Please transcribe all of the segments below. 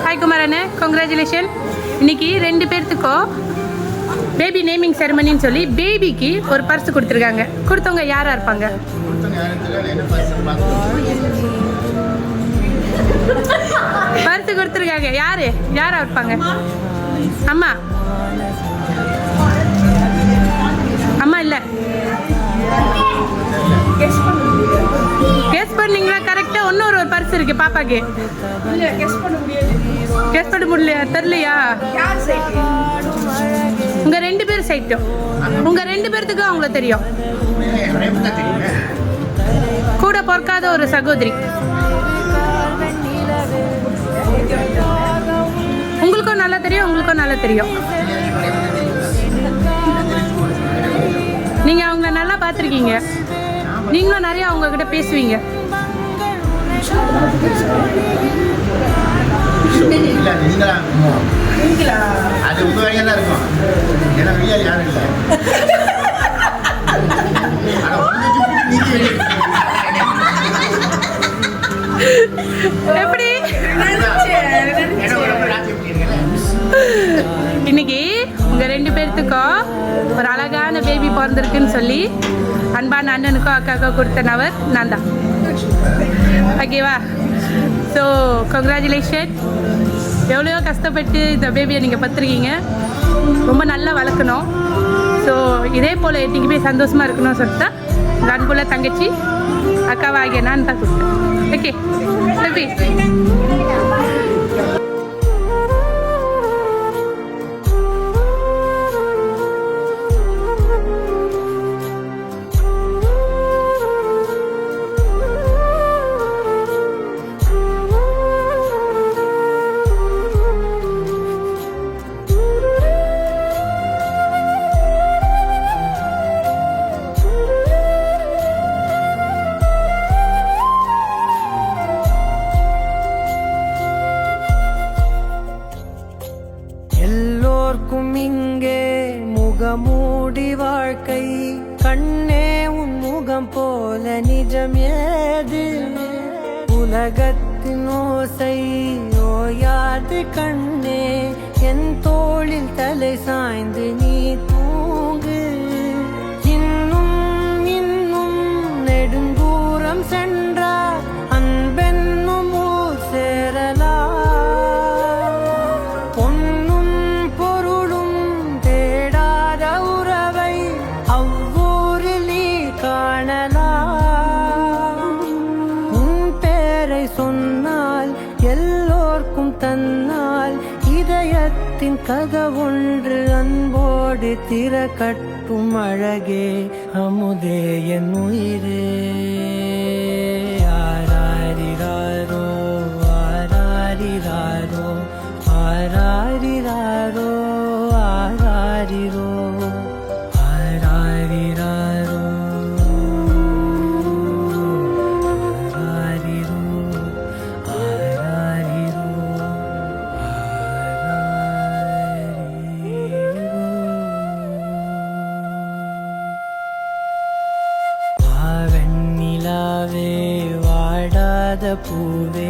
Hi குமாரண்ணே, congratulation. இன்னைக்கு 2 பேர்த்துக்கும் baby naming செரமனின்னு சொல்லி பேபிக்கு ஒரு பர்ஸ் கொடுத்துருக்காங்க. கொடுத்தவங்க யாரா இருப்பாங்க? பர்ஸ் கொடுத்துருக்காங்க யாரா இருப்பாங்க? அம்மா அம்மா இல்ல, கெஸ் பண்ணீங்களா? கரெக்டா இன்னொரு பர்ஸ் இருக்கு பாப்பாக்கு. கெஸ் பண்ண முடியலையா? தெரியலையா? உங்க 2 பேர் சைட்டும் உங்க 2 பேர்த்துக்கு அவங்கள தெரியும். கூட பிறக்காத ஒரு சகோதரி. உங்களுக்கும் நல்லா தெரியும். நீங்க அவங்கள நல்லா பார்த்துருக்கீங்க. நீங்களும் நிறைய அவங்க கிட்ட பேசுவீங்க. எப்படி இன்னைக்கு உங்க 2 பேர்த்துக்கும் ஒரு அழகான பேபி பிறந்திருக்குன்னு சொல்லி அன்பான அண்ணனுக்கும் அக்காவுக்கும் கொடுத்த நபர் நான் தான். ஓகேவா? So congratulation. எவ்வளோ கஷ்டப்பட்டு இந்த பேபியை நீங்கள் பார்த்துருக்கீங்க. ரொம்ப நல்லா வளர்க்கணும். ஸோ இதே போல் என்றைக்குமே சந்தோஷமாக இருக்கணும்னு சொல்லிட்டு உங்கள் அன்புள்ள தங்கச்சி அக்காவாகிய நான் தான் கொடுத்தேன். Okay baby. இங்கே முகமூடி வாழ்க்கை, கண்ணே உன் முகம் போல நிஜம் ஏது? உலகத்தின் ஓசை ஓயாது கண்ணே, என் தோளில் தலை சாய்ந்து நீ தூங்கு. இன்னும் இன்னும் நெடுந்தூரம் சென்றார் அன்பென்னும் ஊர் சேரலா. சொன்னால் எல்லோர்க்கும் தன்னால் இதயத்தின் கதவொன்று அன்போடு திறக்கட்டும் அழகே அமுதே என் உயிரே. ஆராரிராரோ ஆராரிராரோ ஆராரிராரோ ஆராரிரோ ஆராரிராரோ. வாடாத பூவே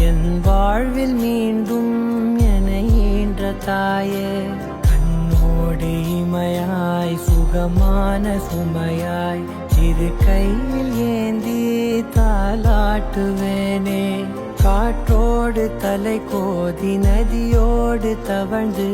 என் வாழ்வில் மீண்டும் என ஈன்ற தாயே, கண்ணோடு இமையாய் சுகமான சுமையாய் இரு கையில் ஏந்தி தாலாட்டுவேனே. காற்றோடு தலை கோதி நதியோடு தவழ்ந்து